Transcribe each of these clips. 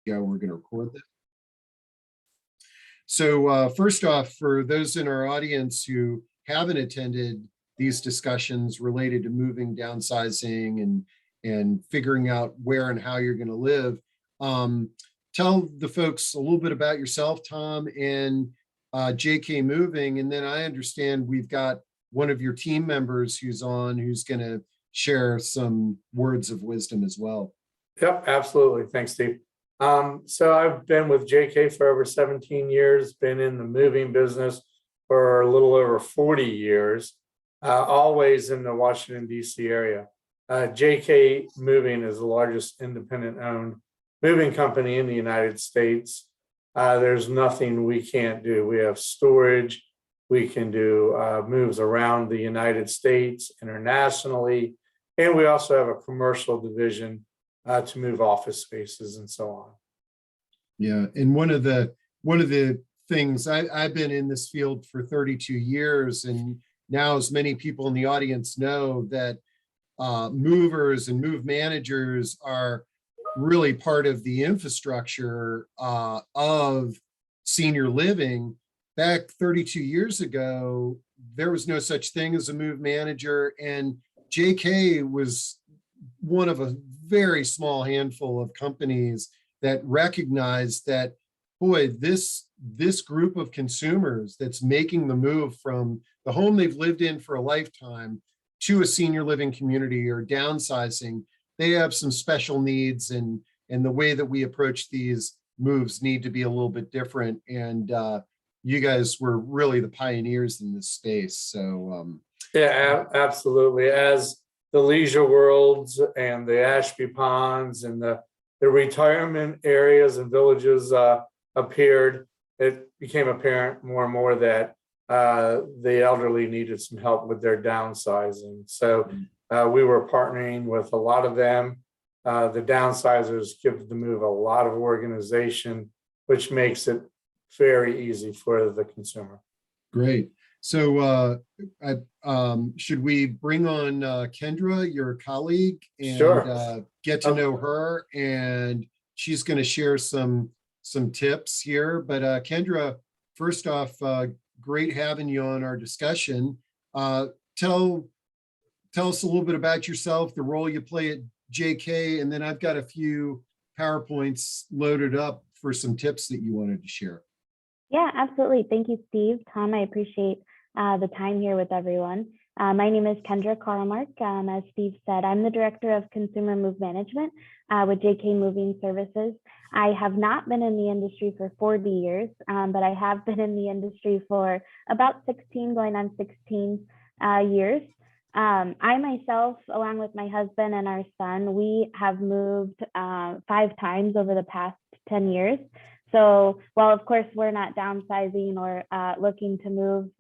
go. We're going to record this. So first off, for those in our audience who haven't attended these discussions related to moving, downsizing, and figuring out where and how you're going to live, tell the folks a little bit about yourself, Tom, and JK Moving. And then I understand we've got one of your team members who's going to share some words of wisdom as well. Yep, absolutely. Thanks, Steve. So I've been with JK for over 17 years, been in the moving business for a little over 40 years, always in the Washington, D.C. area. JK Moving is the largest independent-owned moving company in the United States. There's nothing we can't do. We have storage. We can do moves around the United States, internationally, and we also have a commercial division to move office spaces and so on. Yeah, and one of the things I've been in this field for 32 years, and now as many people in the audience know that movers and move managers are really part of the infrastructure of senior living. Back 32 years ago, there was no such thing as a move manager, and JK was one of a very small handful of companies that recognized that, boy, this group of consumers that's making the move from the home they've lived in for a lifetime to a senior living community or downsizing, they have some special needs, and the way that we approach these moves need to be a little bit different. And you guys were really the pioneers in this space. So yeah, absolutely. As the leisure worlds and the Ashby Ponds and the retirement areas and villages appeared, it became apparent more and more that the elderly needed some help with their downsizing. So we were partnering with a lot of them. The downsizers give the move a lot of organization, which makes it very easy for the consumer. Great. So should we bring on Kendra, your colleague, and Sure. Get to know her? And she's going to share some tips here. But Kendra, first off, great having you on our discussion. Tell us a little bit about yourself, the role you play at JK, and then I've got a few PowerPoints loaded up for some tips that you wanted to share. Yeah, absolutely. Thank you, Steve. Tom, I appreciate the time here with everyone. My name is Kendra Carlmark. As Steve said, I'm the Director of Consumer Move Management with JK Moving Services. I have not been in the industry for 40 years, but I have been in the industry for about 16, going on 16 years. I myself, along with my husband and our son, we have moved 5 times over the past 10 years. So while, of course, we're not downsizing or looking to move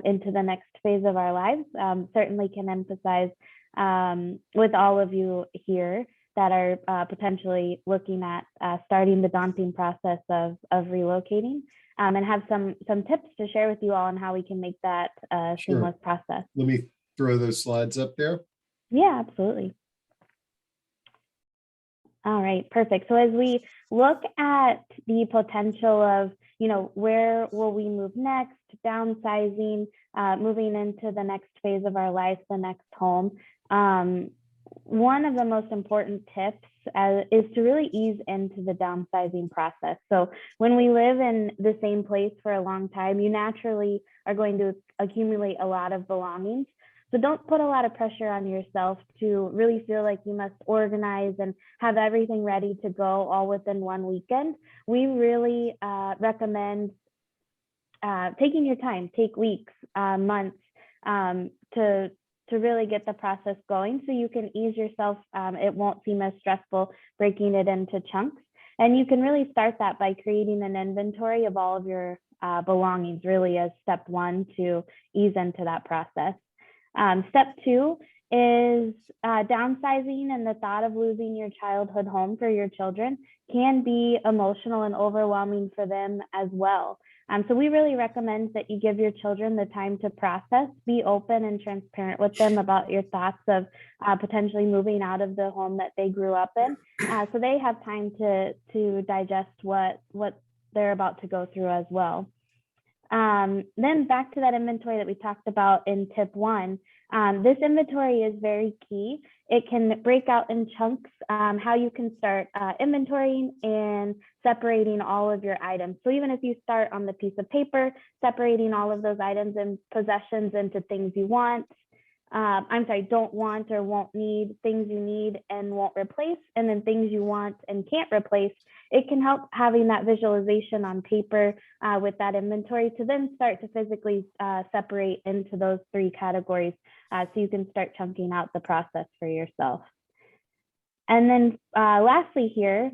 into the next phase of our lives, certainly can emphasize with all of you here that are potentially looking at starting the daunting process of relocating, and have some tips to share with you all on how we can make that a seamless process. Let me throw those slides up there. Yeah, absolutely. All right, perfect. So as we look at the potential of, where will we move next, downsizing, moving into the next phase of our life, the next home, one of the most important tips is to really ease into the downsizing process. So when we live in the same place for a long time, you naturally are going to accumulate a lot of belongings. So don't put a lot of pressure on yourself to really feel like you must organize and have everything ready to go all within one weekend. We really recommend taking your time, take weeks, months to really get the process going so you can ease yourself. It won't seem as stressful breaking it into chunks. And you can really start that by creating an inventory of all of your belongings, really as step one to ease into that process. Step two is downsizing and the thought of losing your childhood home for your children can be emotional and overwhelming for them as well. So we really recommend that you give your children the time to process, be open and transparent with them about your thoughts of potentially moving out of the home that they grew up in. So they have time to digest what they're about to go through as well. Then back to that inventory that we talked about in tip 1. This inventory is very key. It can break out in chunks, how you can start inventorying and separating all of your items. So even if you start on the piece of paper, separating all of those items and possessions into things you want, don't want or won't need, things you need and won't replace, and then things you want and can't replace. It can help having that visualization on paper with that inventory to then start to physically separate into those 3 categories so you can start chunking out the process for yourself. And then lastly here,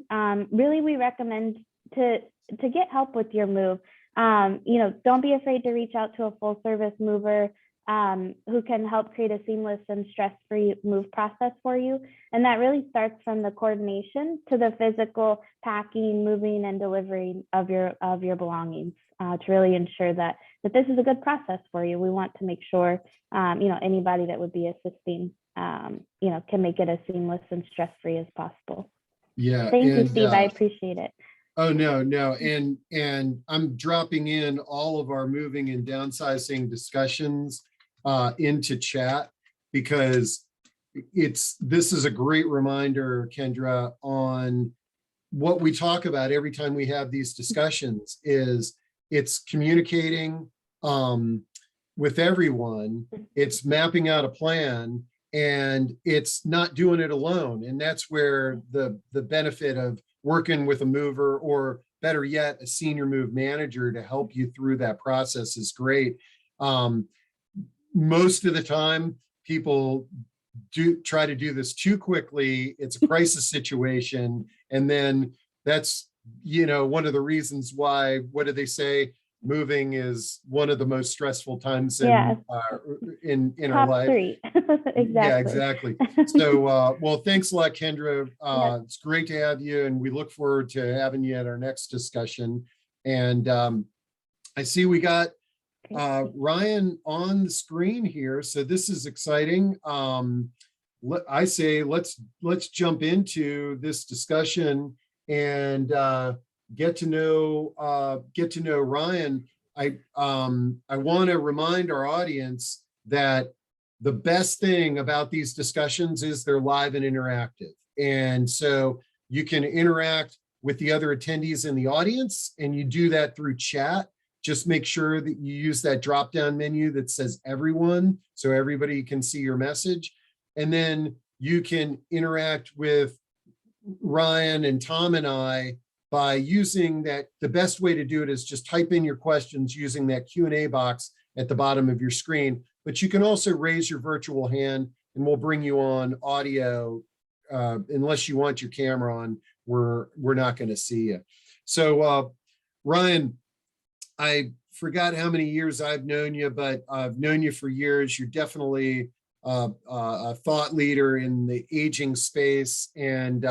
really we recommend to get help with your move. Don't be afraid to reach out to a full service mover who can help create a seamless and stress-free move process for you. And that really starts from the coordination to the physical packing, moving, and delivering of your belongings to really ensure that this is a good process for you. We want to make sure, anybody that would be assisting, can make it as seamless and stress-free as possible. Yeah. Thank you, Steve. I appreciate it. Oh, no. And I'm dropping in all of our moving and downsizing discussions into chat, because this is a great reminder, Kendra, on what we talk about every time we have these discussions. It's communicating with everyone, it's mapping out a plan, and it's not doing it alone. And that's where the benefit of working with a mover, or better yet, a senior move manager to help you through that process is great. Most of the time, people try to do this too quickly. It's a crisis situation. And then that's, one of the reasons why, what do they say? Moving is one of the most stressful times in our life. 3. Exactly. Yeah, exactly. So, well, thanks a lot, Kendra. It's great to have you, and we look forward to having you at our next discussion. And I see we got Ryan on the screen here, so this is exciting. I say let's jump into this discussion and get to know Ryan. I want to remind our audience that the best thing about these discussions is they're live and interactive, and so you can interact with the other attendees in the audience, and you do that through chat. Just make sure that you use that drop-down menu that says everyone, so everybody can see your message. And then you can interact with Ryan and Tom and I by using that. The best way to do it is just type in your questions using that Q&A box at the bottom of your screen. But you can also raise your virtual hand, and we'll bring you on audio. Unless you want your camera on, we're not going to see you. So Ryan, I forgot how many years I've known you, but I've known you for years. You're definitely a thought leader in the aging space. And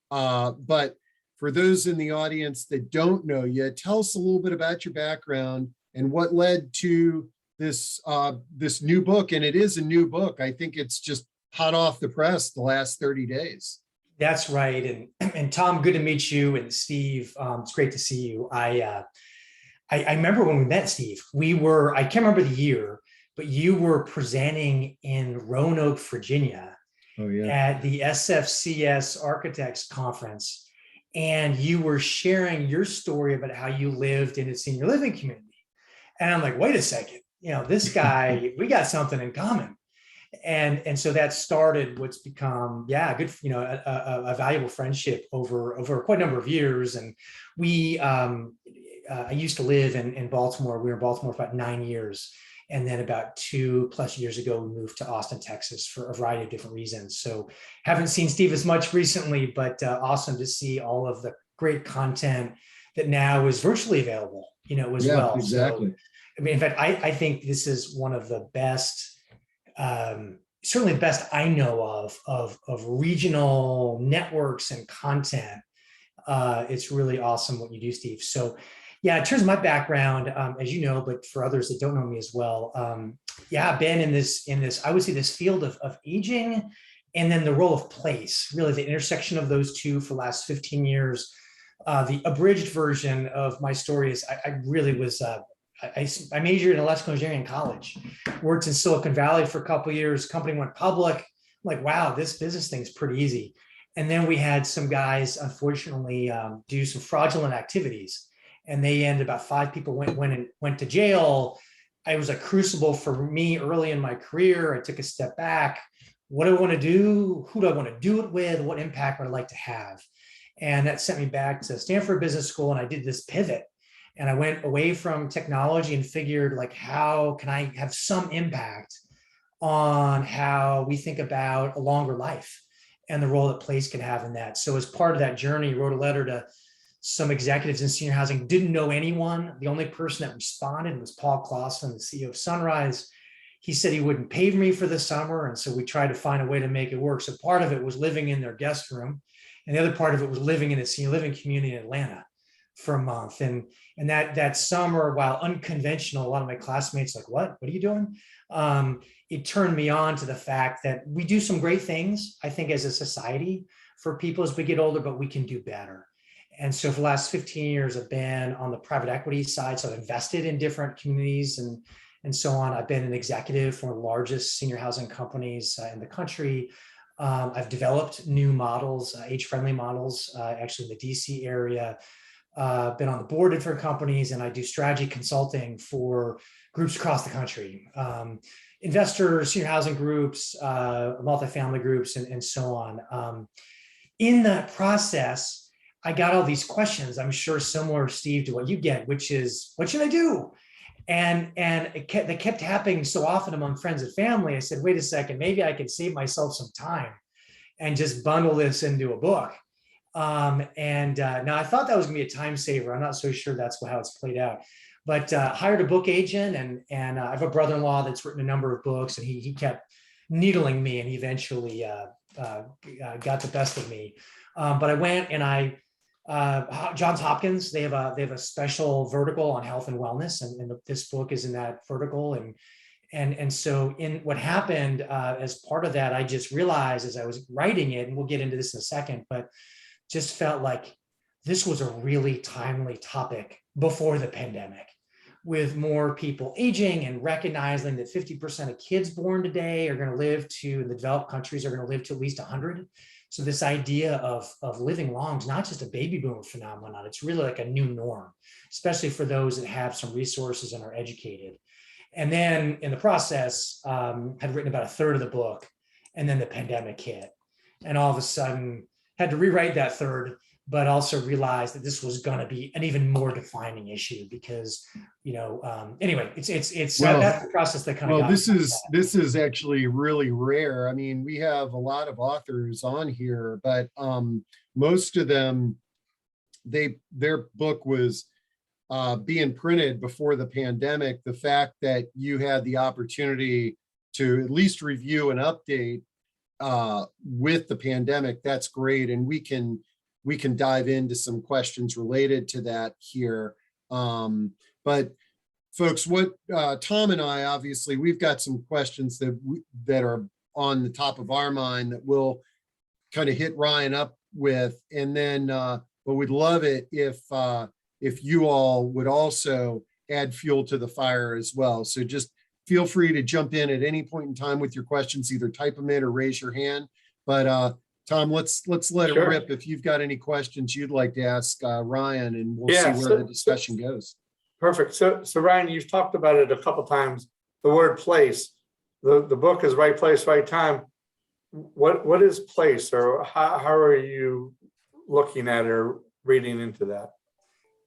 but for those in the audience that don't know you, tell us a little bit about your background and what led to this this new book. And it is a new book. I think it's just hot off the press the last 30 days. That's right. And Tom, good to meet you. And Steve, it's great to see you. I remember when we met, Steve, I can't remember the year, but you were presenting in Roanoke, Virginia at the SFCS Architects Conference. And you were sharing your story about how you lived in a senior living community. And I'm like, wait a second, this guy, we got something in common. And so that started what's become, good, a valuable friendship over quite a number of years. And I used to live in Baltimore. We were in Baltimore for about 9 years. And then about 2+ years ago, we moved to Austin, Texas for a variety of different reasons. So haven't seen Steve as much recently, but awesome to see all of the great content that now is virtually available, as well. Exactly. So, in fact, I think this is one of the best certainly the best I know of regional networks and content. It's really awesome what you do, Steve. So yeah, in terms of my background, as you know, but for others that don't know me as well, yeah, I've been in this, I would say this field of aging, and then the role of place, really the intersection of those two for the last 15 years. The abridged version of my story is I really was, I majored in electrical engineering in college, worked in Silicon Valley for a couple of years, company went public. I'm like, wow, this business thing's pretty easy. And then we had some guys, unfortunately, do some fraudulent activities, and they ended, about 5 people went to jail. It was a crucible for me early in my career. I took a step back. What do I want to do? Who do I want to do it with? What impact would I like to have? And that sent me back to Stanford Business School, and I did this pivot. And I went away from technology and figured, like, how can I have some impact on how we think about a longer life and the role that place can have in that. So as part of that journey, wrote a letter to some executives in senior housing, didn't know anyone. The only person that responded was Paul Clausen, the CEO of Sunrise. He said he wouldn't pay me for the summer. And so we tried to find a way to make it work. So part of it was living in their guest room, and the other part of it was living in a senior living community in Atlanta for a month. And that summer, while unconventional, a lot of my classmates like, what are you doing? It turned me on to the fact that we do some great things, I think, as a society for people as we get older, but we can do better. And so for the last 15 years, I've been on the private equity side. So I've invested in different communities and so on. I've been an executive for one of the largest senior housing companies in the country. I've developed new models, age-friendly models, actually in the DC area. Been on the board of different companies, and I do strategy consulting for groups across the country. Investors, senior housing groups, multifamily groups, and so on. In that process, I got all these questions, I'm sure similar, Steve, to what you get, which is, what should I do? And they kept happening so often among friends and family. I said, wait a second, maybe I could save myself some time and just bundle this into a book. Now I thought that was gonna be a time saver. I'm not so sure that's how it's played out. But hired a book agent, and I have a brother-in-law that's written a number of books, and he kept needling me, and he eventually got the best of me. But I went and Johns Hopkins, they have a special vertical on health and wellness, and this book is in that vertical. And so in what happened as part of that, I just realized as I was writing it, and we'll get into this in a second, but just felt like this was a really timely topic before the pandemic, with more people aging and recognizing that 50% of kids born today are going to live to, in the developed countries, are going to live to at least 100. So this idea of living long is not just a baby boomer phenomenon. It's really like a new norm, especially for those that have some resources and are educated. And then in the process, had written about a third of the book, and then the pandemic hit. And all of a sudden had to rewrite that third, but also realized that this was going to be an even more defining issue because, anyway, it's Well, that's the process that kind of. Well, this is actually really rare. I mean, we have a lot of authors on here, but most of them, their book was being printed before the pandemic. The fact that you had the opportunity to at least review and update with the pandemic, that's great, and we can dive into some questions related to that here. But folks, what Tom and I, obviously, we've got some questions that are on the top of our mind that we'll kind of hit Ryan up with, and then but we'd love it if you all would also add fuel to the fire as well. So just feel free to jump in at any point in time with your questions, either type them in or raise your hand. But Tom, let's let it rip. If you've got any questions you'd like to ask Ryan, and we'll see where the discussion goes. Perfect. So Ryan, you've talked about it a couple times, the word place. The book is Right Place, Right Time. What is place, or how are you looking at or reading into that?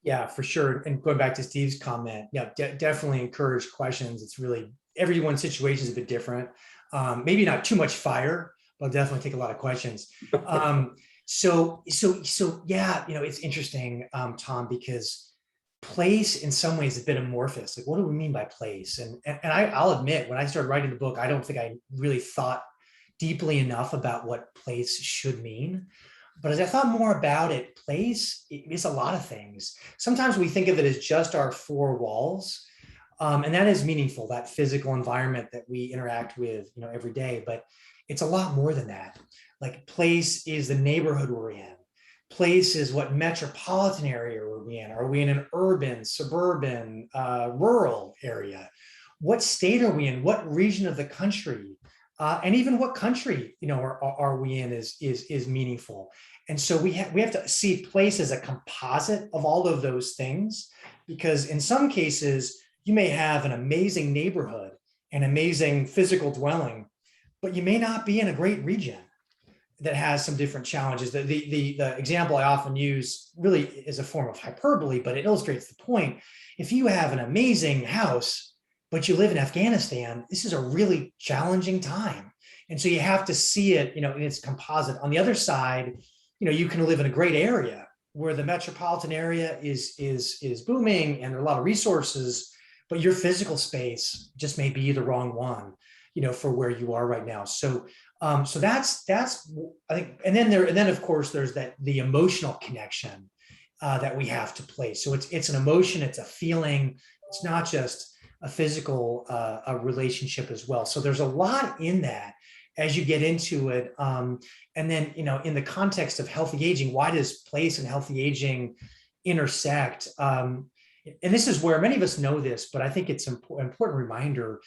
Yeah, for sure. And going back to Steve's comment, yeah, definitely encourage questions. It's really, everyone's situation is a bit different. Maybe not too much fire, but definitely take a lot of questions. So yeah, it's interesting, Tom, because place in some ways is a bit amorphous. Like, what do we mean by place? I'll admit, when I started writing the book, I don't think I really thought deeply enough about what place should mean. But as I thought more about it, place is a lot of things. Sometimes we think of it as just our four walls. And that is meaningful, that physical environment that we interact with, every day. But it's a lot more than that. Like, place is the neighborhood we're in. Place is what metropolitan area are we in? Are we in an urban, suburban, rural area? What state are we in? What region of the country? And even what country, are we in is meaningful. And so we have to see place as a composite of all of those things, because in some cases you may have an amazing neighborhood, an amazing physical dwelling, but you may not be in a great region that has some different challenges. The example I often use really is a form of hyperbole, but it illustrates the point. If you have an amazing house, but you live in Afghanistan, this is a really challenging time. And so you have to see it, in its composite. On the other side, you can live in a great area where the metropolitan area is booming and there are a lot of resources, but your physical space just may be the wrong one, for where you are right now. So that's I think, and then of course there's the emotional connection that we have to place. So it's an emotion, it's a feeling, it's not just a physical a relationship as well. So there's a lot in that as you get into it. And then, in the context of healthy aging, why does place and healthy aging intersect? And this is where many of us know this, but I think it's an important reminder.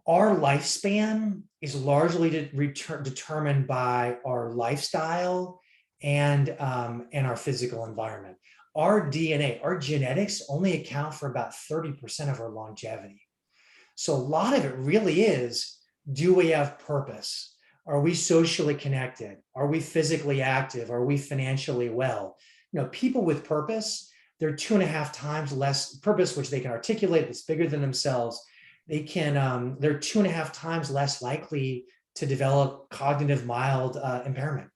Our lifespan is largely determined by our lifestyle and our physical environment. Our DNA, our genetics only account for about 30% of our longevity. So a lot of it really is, do we have purpose? Are we socially connected? Are we physically active? Are we financially well? People with purpose, they're 2.5 times less purpose, which they can articulate, that's bigger than themselves. They're 2.5 times less likely to develop cognitive mild impairment,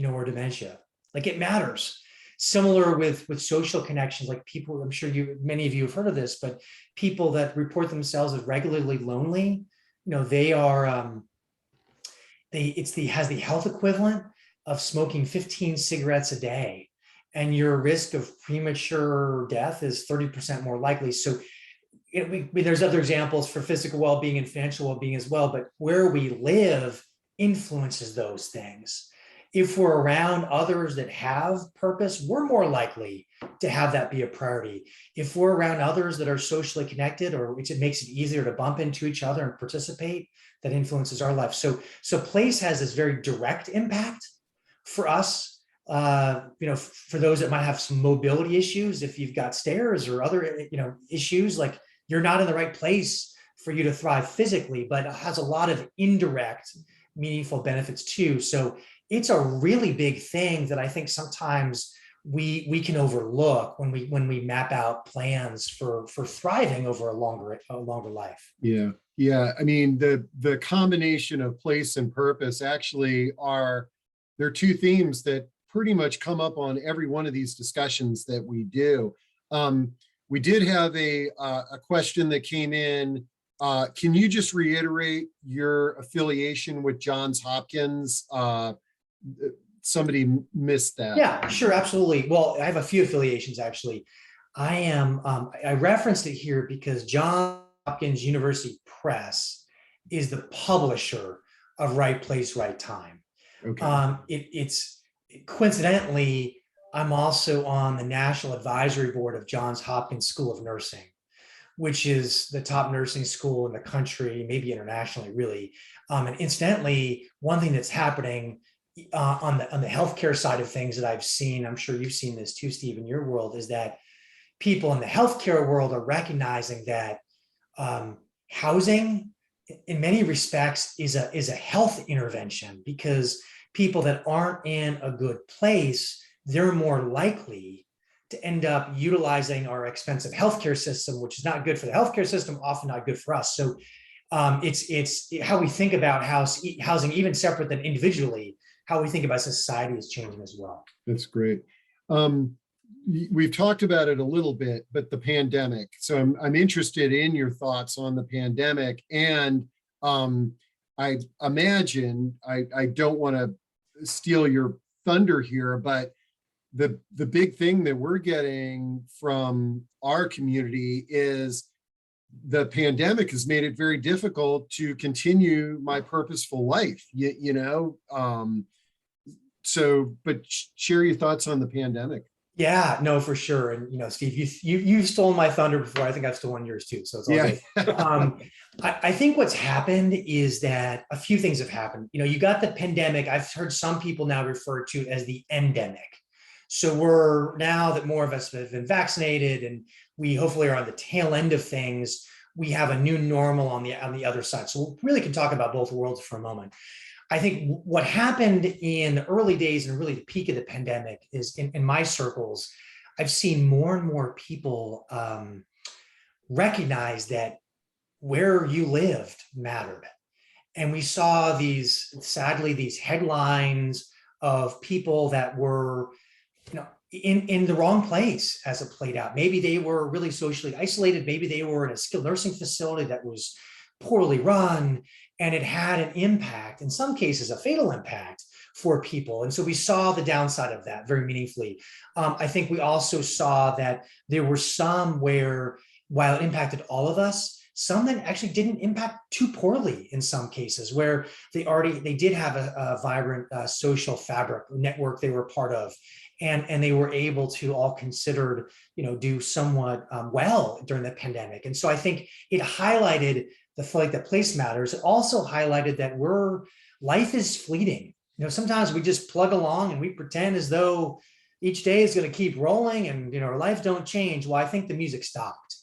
or dementia. Like, it matters. Similar with social connections, like people, I'm sure many of you have heard of this, but people that report themselves as regularly lonely, they are, has the health equivalent of smoking 15 cigarettes a day, and your risk of premature death is 30% more likely. So there's other examples for physical well-being and financial well-being as well, but where we live influences those things. If we're around others that have purpose, we're more likely to have that be a priority. If we're around others that are socially connected, or which it makes it easier to bump into each other and participate, that influences our life. So place has this very direct impact for us. For those that might have some mobility issues, if you've got stairs or other, issues, like, you're not in the right place for you to thrive physically, but it has a lot of indirect, meaningful benefits too. So it's a really big thing that I think sometimes we can overlook when we map out plans for thriving over a longer life. Yeah. I mean, the combination of place and purpose actually there are two themes that pretty much come up on every one of these discussions that we do. We did have a question that came in. Can you just reiterate your affiliation with Johns Hopkins? Somebody missed that. Yeah, sure, absolutely. Well, I have a few affiliations, actually. I referenced it here because Johns Hopkins University Press is the publisher of Right Place, Right Time. Okay. It's coincidentally, I'm also on the National Advisory Board of Johns Hopkins School of Nursing, which is the top nursing school in the country, maybe internationally, really. And incidentally, one thing that's happening on the healthcare side of things that I've seen, I'm sure you've seen this too, Steve, in your world, is that people in the healthcare world are recognizing that housing, in many respects, is a health intervention, because people that aren't in a good place, they're more likely to end up utilizing our expensive healthcare system, which is not good for the healthcare system, often not good for us. So it's how we think about housing, even separate than individually, how we think about society is changing as well. That's great. we've talked about it a little bit, but the pandemic. So I'm interested in your thoughts on the pandemic. And I imagine, I don't want to steal your thunder here, but the big thing that we're getting from our community is the pandemic has made it very difficult to continue my purposeful life, so, but share your thoughts on the pandemic. Yeah, no, for sure. And Steve, you've stolen my thunder before. I think I've stolen yours too. So it's all Yeah. good. I think what's happened is that a few things have happened. You got the pandemic. I've heard some people now refer to as the endemic. So we're now that more of us have been vaccinated and we hopefully are on the tail end of things, we have a new normal on the other side. So we really can talk about both worlds for a moment. I think what happened in the early days and really the peak of the pandemic is in my circles, I've seen more and more people recognize that where you lived mattered. And we saw sadly, these headlines of people that were, in the wrong place as it played out. Maybe they were really socially isolated. Maybe they were in a skilled nursing facility that was poorly run, and it had an impact, in some cases, a fatal impact for people. And so we saw the downside of that very meaningfully. I think we also saw that there were some where, while it impacted all of us, some that actually didn't impact too poorly in some cases, where they did have a vibrant social fabric network they were part of. And they were able to all considered, do somewhat well during the pandemic. And so I think it highlighted the fact that place matters. It also highlighted that life is fleeting. Sometimes we just plug along and we pretend as though each day is going to keep rolling and, our life don't change. Well, I think the music stopped.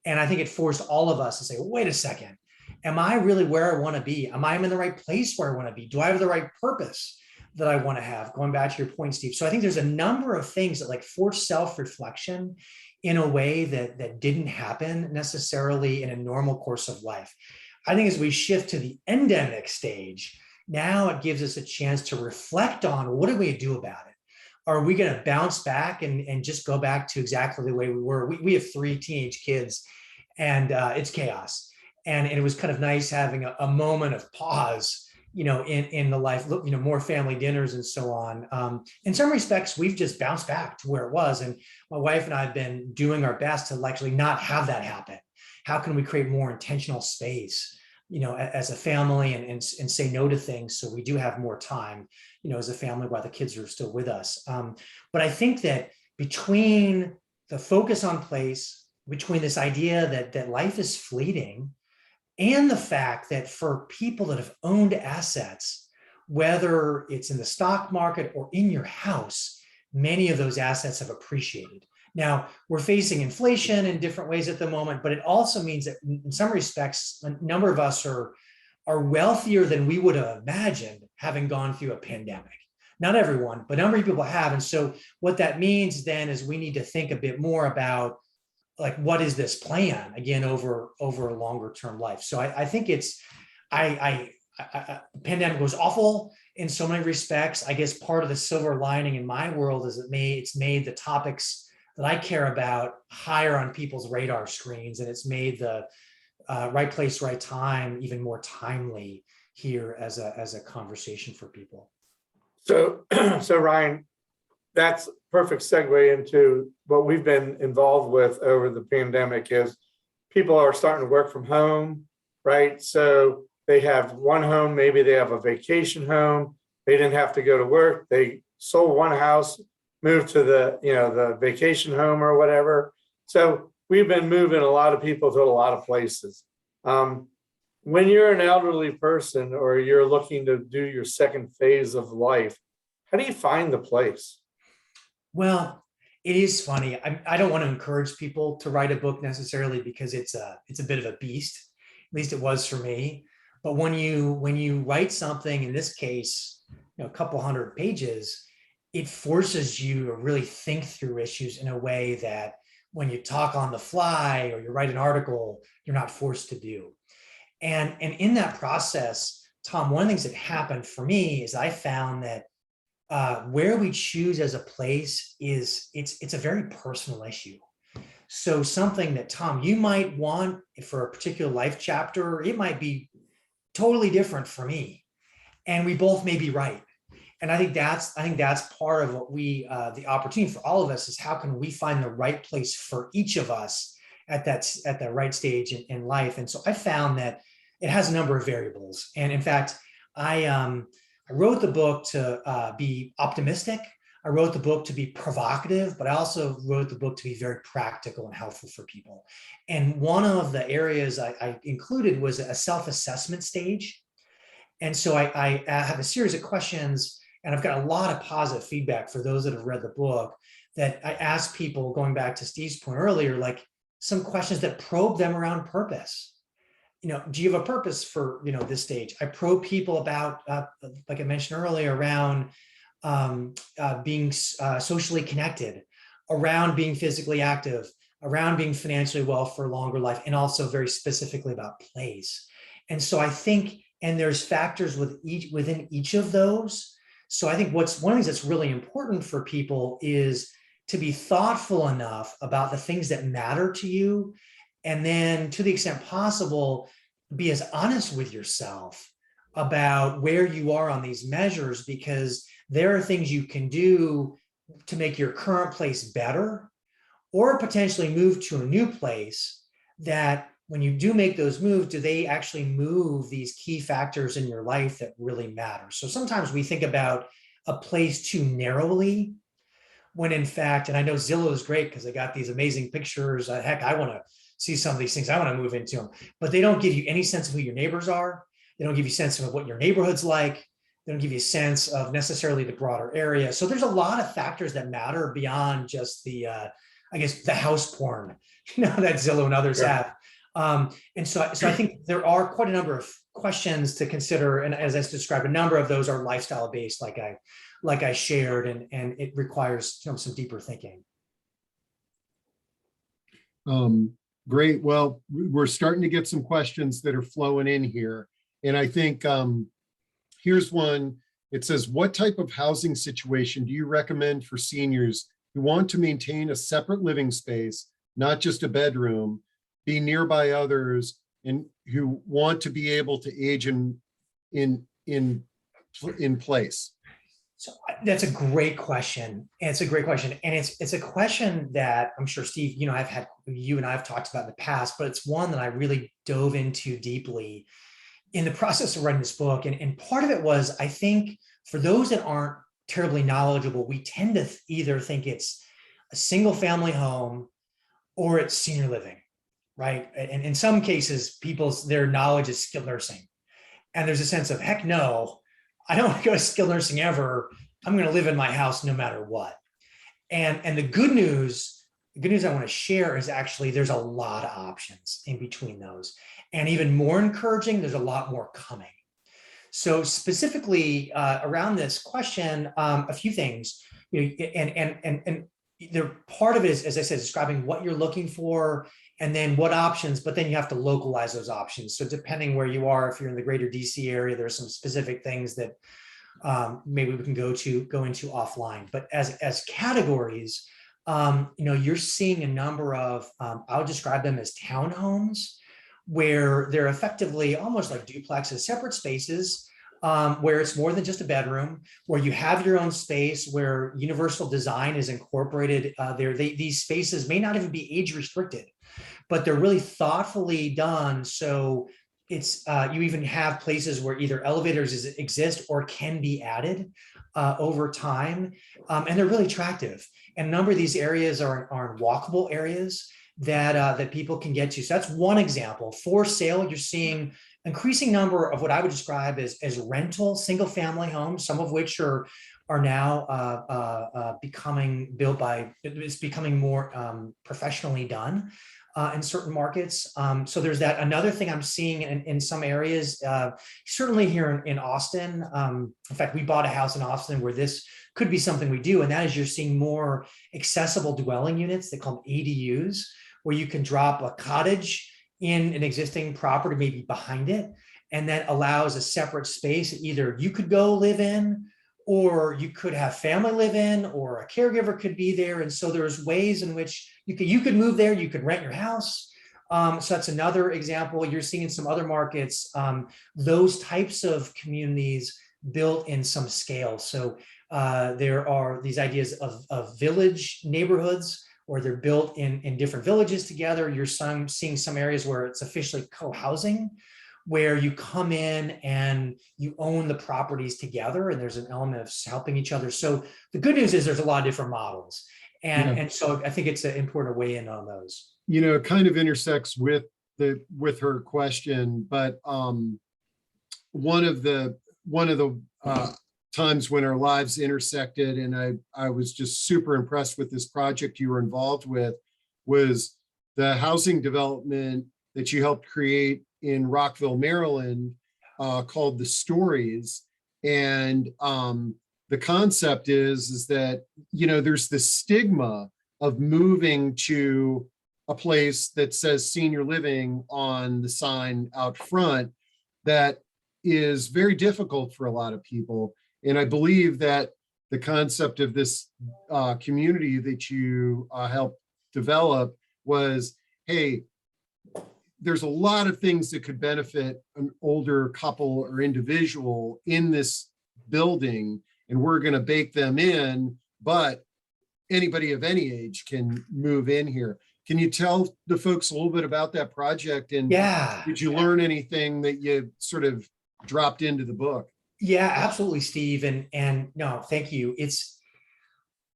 And I think it forced all of us to say, wait a second, am I really where I want to be? Am I in the right place where I want to be? Do I have the right purpose that I want to have? Going back to your point, Steve. So I think there's a number of things that force self-reflection in a way that didn't happen necessarily in a normal course of life. I think as we shift to the endemic stage, now it gives us a chance to reflect on what do we do about it? Are we going to bounce back and just go back to exactly the way we were? We have 3 teenage kids and it's chaos. And it was kind of nice having a moment of pause in the life, more family dinners and so on. In some respects, we've just bounced back to where it was. And my wife and I have been doing our best to actually not have that happen. How can we create more intentional space, as a family and say no to things so we do have more time, as a family while the kids are still with us. But I think that between the focus on place, between this idea that life is fleeting, and the fact that for people that have owned assets, whether it's in the stock market or in your house, many of those assets have appreciated. Now, we're facing inflation in different ways at the moment, but it also means that in some respects, a number of us are wealthier than we would have imagined having gone through a pandemic. Not everyone, but a number of people have. And so what that means then is we need to think a bit more about what is this plan again over a longer term life. So I think pandemic was awful in so many respects. I guess part of the silver lining in my world is it's made the topics that I care about higher on people's radar screens, and it's made the right place, right time even more timely here as a conversation for people. So Ryan, that's perfect segue into what we've been involved with over the pandemic is people are starting to work from home, right? So they have one home, maybe they have a vacation home. They didn't have to go to work. They sold one house, moved to the vacation home or whatever. So we've been moving a lot of people to a lot of places. When you're an elderly person or you're looking to do your second phase of life, how do you find the place? Well, it is funny. I don't want to encourage people to write a book necessarily because it's a bit of a beast. At least it was for me. But when you write something, in this case, a couple hundred pages, it forces you to really think through issues in a way that when you talk on the fly or you write an article, you're not forced to do. And in that process, Tom, one of the things that happened for me is I found that where we choose as a place it's a very personal issue. So something that, Tom, you might want for a particular life chapter, it might be totally different for me, and we both may be right. And I think that's part of what the opportunity for all of us is, how can we find the right place for each of us at that right stage in life. And so I found that it has a number of variables. And in fact, I wrote the book to be optimistic. I wrote the book to be provocative, but I also wrote the book to be very practical and helpful for people. And one of the areas I included was a self-assessment stage. And so I have a series of questions, and I've got a lot of positive feedback for those that have read the book, that I ask people, going back to Steve's point earlier, like some questions that probe them around purpose. Do you have a purpose for, this stage? I probe people about, like I mentioned earlier, around being socially connected, around being physically active, around being financially well for a longer life, and also very specifically about place. And so I think, and there's factors within each of those. So I think one of the things that's really important for people is to be thoughtful enough about the things that matter to you. And then, to the extent possible, be as honest with yourself about where you are on these measures, because there are things you can do to make your current place better, or potentially move to a new place that, when you do make those moves, do they actually move these key factors in your life that really matter? So sometimes we think about a place too narrowly, when in fact, and I know Zillow is great because they got these amazing pictures. Heck, I want to see some of these things. I want to move into them, but they don't give you any sense of who your neighbors are. They don't give you a sense of what your neighborhood's like. They don't give you a sense of necessarily the broader area. So there's a lot of factors that matter beyond just the house porn, that Zillow and others have. And so I think there are quite a number of questions to consider. And as I described, a number of those are lifestyle based, like I shared, and it requires some deeper thinking. Great. Well, we're starting to get some questions that are flowing in here. And I think here's one. It says, what type of housing situation do you recommend for seniors who want to maintain a separate living space, not just a bedroom, be nearby others, and who want to be able to age in place? So that's a great question. And it's a great question. And it's a question that I'm sure, Steve, you and I have talked about in the past, but it's one that I really dove into deeply in the process of writing this book. And part of it was, I think, for those that aren't terribly knowledgeable, we tend to either think it's a single family home or it's senior living, right? And in some cases, their knowledge is skilled nursing. And there's a sense of, heck no, I don't want to go to skilled nursing ever. I'm going to live in my house no matter what. And the good news I want to share is actually there's a lot of options in between those. And even more encouraging, there's a lot more coming. So specifically around this question, a few things, and part of it is, as I said, describing what you're looking for and then what options, but then you have to localize those options. So depending where you are, if you're in the greater DC area, there are some specific things that maybe we can go into offline. But as categories, you're seeing a number of, I'll describe them as townhomes, where they're effectively almost like duplexes, separate spaces, where it's more than just a bedroom, where you have your own space, where universal design is incorporated there. These spaces may not even be age restricted, but they're really thoughtfully done. So it's you even have places where either elevators exist or can be added over time, and they're really attractive. And a number of these areas are walkable areas that people can get to. So that's one example. For sale, you're seeing increasing number of what I would describe as rental single family homes, some of which are now becoming built by, it's becoming more professionally done in certain markets. So there's that. Another thing I'm seeing in some areas, certainly here in Austin. In fact, we bought a house in Austin where this could be something we do. And that is, you're seeing more accessible dwelling units. They call them ADUs, where you can drop a cottage in an existing property, maybe behind it, and that allows a separate space that either you could go live in, or you could have family live in, or a caregiver could be there. And so there's ways in which you could move there, you could rent your house. So that's another example. You're seeing in some other markets, those types of communities built in some scale. So there are these ideas of village neighborhoods, or they're built in different villages together. You're seeing some areas where it's officially co-housing, where you come in and you own the properties together, and there's an element of helping each other. So the good news is there's a lot of different models. And so I think it's important to weigh in on those. You know, it kind of intersects with her question, but one of the times when our lives intersected, and I was just super impressed with this project you were involved with, was the housing development that you helped create in Rockville, Maryland, called The Stories. And the concept is that, you know, there's this stigma of moving to a place that says senior living on the sign out front that is very difficult for a lot of people. And I believe that the concept of this community that you helped develop was, hey, there's a lot of things that could benefit an older couple or individual in this building, and we're going to bake them in, but anybody of any age can move in here. Can you tell the folks a little bit about that project? And did you learn anything that you sort of dropped into the book? Yeah, absolutely, Steve. And no, thank you.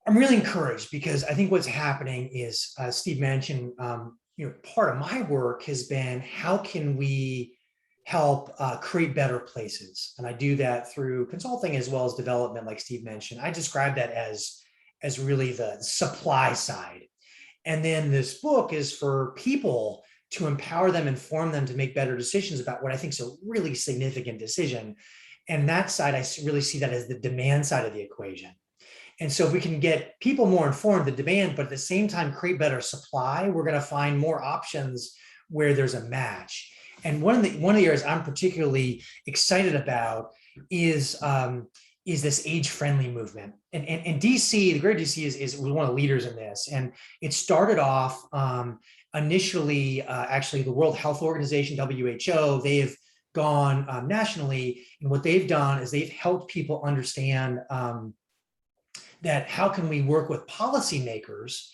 I'm really encouraged, because I think what's happening is, Steve mentioned, part of my work has been, how can we help create better places? And I do that through consulting as well as development, like Steve mentioned. I describe that as really the supply side. And then this book is for people to empower them, inform them to make better decisions about what I think is a really significant decision. And that side, I really see that as the demand side of the equation. And so if we can get people more informed, the demand, but at the same time create better supply, we're going to find more options where there's a match. And one of the areas I'm particularly excited about is this age-friendly movement. And DC, the greater DC was one of the leaders in this. And it started off initially, actually, the World Health Organization, WHO, they have gone nationally. And what they've done is they've helped people understand that how can we work with policymakers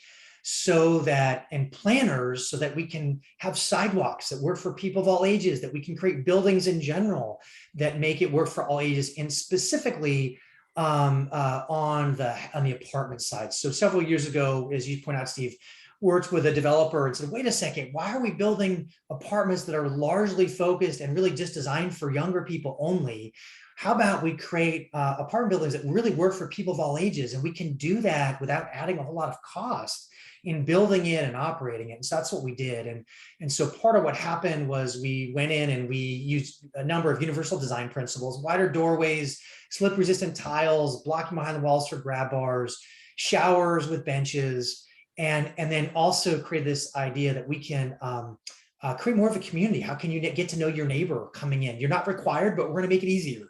and planners, so that we can have sidewalks that work for people of all ages, that we can create buildings in general that make it work for all ages, and specifically on the apartment side. So several years ago, as you point out, Steve, worked with a developer and said, wait a second, why are we building apartments that are largely focused and really just designed for younger people only? How about we create apartment buildings that really work for people of all ages? And we can do that without adding a whole lot of cost in building it and operating it. And so that's what we did. And so part of what happened was we went in and we used a number of universal design principles: wider doorways, slip resistant tiles, blocking behind the walls for grab bars, showers with benches, and then also create this idea that we can create more of a community. How can you get to know your neighbor coming in? You're not required, but we're going to make it easier.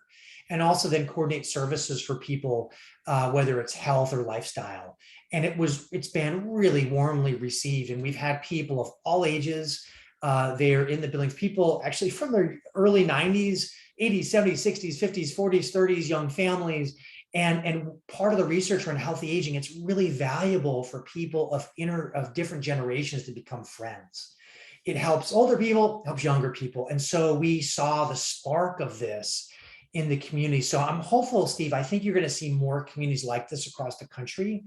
And also then coordinate services for people, whether it's health or lifestyle. And it's been really warmly received. And we've had people of all ages there in the buildings, people actually from the early 90s, 80s, 70s, 60s, 50s, 40s, 30s, young families. And part of the research around healthy aging, it's really valuable for people of different generations to become friends. It helps older people, helps younger people. And so we saw the spark of this in the community. So I'm hopeful, Steve, I think you're going to see more communities like this across the country,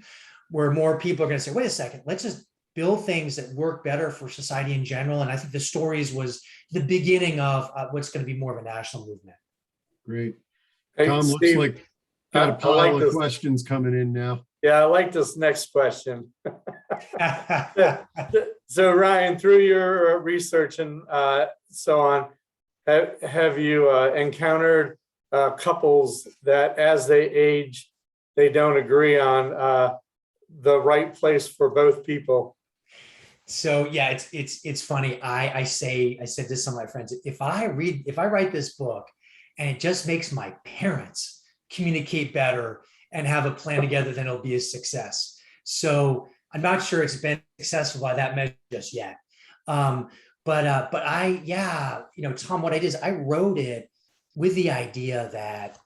where more people are going to say, wait a second, let's just build things that work better for society in general. And I think The Stories was the beginning of what's going to be more of a national movement. Great. Hey, Tom, Steve, looks like got a pile like of this. questions coming in now. Yeah, I like this next question. So Ryan, through your research and so on, have you encountered couples that as they age, they don't agree on the right place for both people? So yeah, it's funny. I said this to some of my friends, if I write this book and it just makes my parents communicate better, and have a plan together, then it'll be a success. So I'm not sure it's been successful by that measure just yet. But yeah, Tom, what I did is I wrote it with the idea that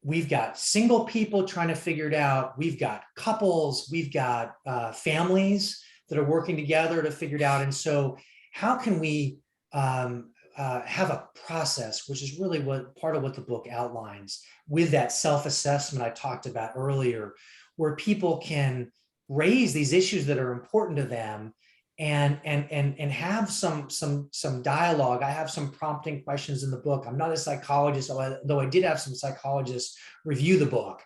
we've got single people trying to figure it out. We've got couples, we've got families that are working together to figure it out. And so how can we have a process, which is really what part of what the book outlines, with that self-assessment I talked about earlier, where people can raise these issues that are important to them and have some dialogue. I have some prompting questions in the book. I'm not a psychologist, though I did have some psychologists review the book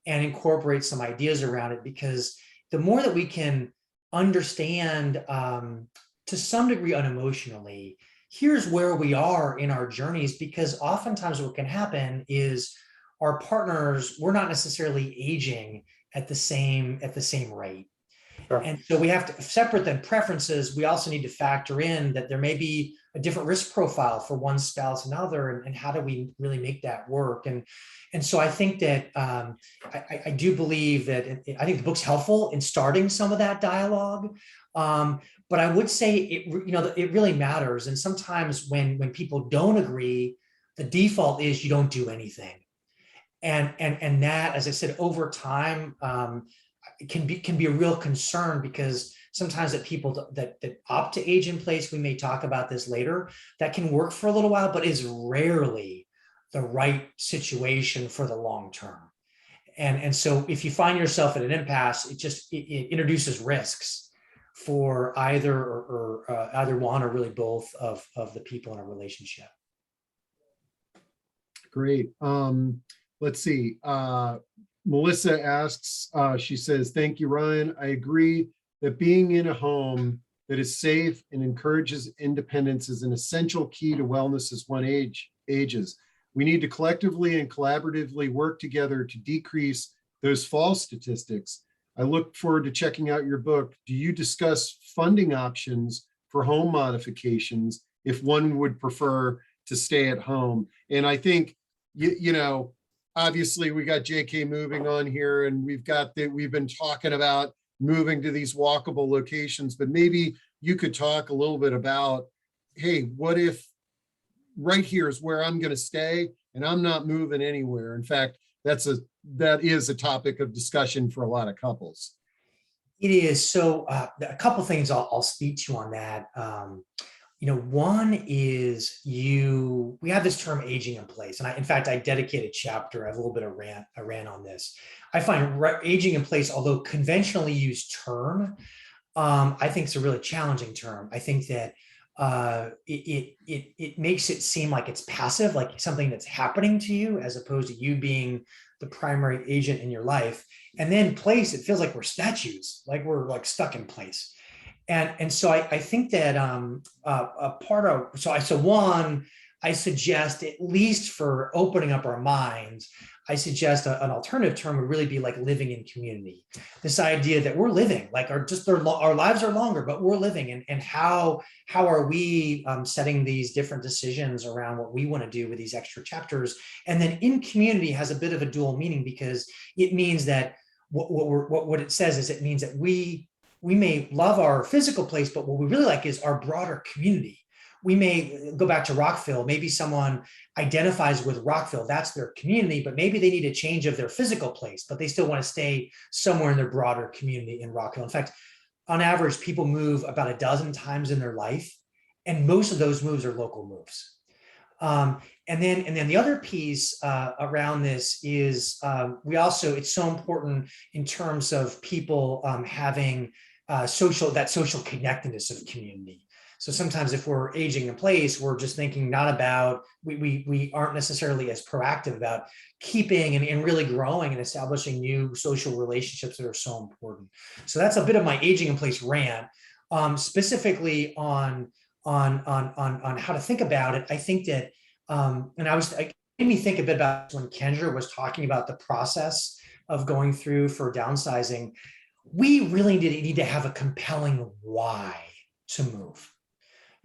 and incorporate some ideas around it, because the more that we can understand to some degree unemotionally, here's where we are in our journeys, because oftentimes what can happen is our partners, we're not necessarily aging at the same rate. Sure. And so we have to, separate than preferences, we also need to factor in that there may be a different risk profile for one spouse and another, and how do we really make that work? And so I think that I do believe that I think the book's helpful in starting some of that dialogue. But I would say it really matters. And sometimes when people don't agree, the default is you don't do anything. And that, as I said, over time, can be a real concern, because sometimes that people that opt to age in place, we may talk about this later, that can work for a little while, but is rarely the right situation for the long term. And so if you find yourself at an impasse, it introduces risks for either one or really both of the people in a relationship. Great. Let's see. Melissa asks, she says, thank you, Ryan. I agree that being in a home that is safe and encourages independence is an essential key to wellness as one ages. We need to collectively and collaboratively work together to decrease those false statistics. I look forward to checking out your book. Do you discuss funding options for home modifications if one would prefer to stay at home? And I think, obviously we got JK moving on here, and we've been talking about moving to these walkable locations, but maybe you could talk a little bit about, hey, what if right here is where I'm going to stay and I'm not moving anywhere? In fact, that is a topic of discussion for a lot of couples. It is. So a couple things I'll speak to on that. One is we have this term aging in place. And in fact, I dedicate a chapter, I have a little bit of a rant on this. I find aging in place, although conventionally used term, I think it's a really challenging term. I think that it makes it seem like it's passive, like something that's happening to you, as opposed to you being the primary agent in your life. And then place, it feels like we're statues, like we're like stuck in place. And so I think that I suggest, at least for opening up our minds, I suggest an alternative term would really be like living in community. This idea that we're living, like our lives are longer, but we're living, and how are we setting these different decisions around what we want to do with these extra chapters? And then in community has a bit of a dual meaning, because it means that what it says is, it means that we may love our physical place, but what we really like is our broader community. We may go back to Rockville. Maybe someone identifies with Rockville, that's their community, but maybe they need a change of their physical place, but they still want to stay somewhere in their broader community in Rockville. In fact, on average, people move about a dozen times in their life, and most of those moves are local moves. And then the other piece around this is it's so important in terms of people having social connectedness of community. So sometimes if we're aging in place, we're just thinking not about, we aren't necessarily as proactive about keeping and really growing and establishing new social relationships that are so important. So that's a bit of my aging in place rant. Specifically on how to think about it. I think that, it made me think a bit about when Kendra was talking about the process of going through for downsizing. We really need to have a compelling why to move.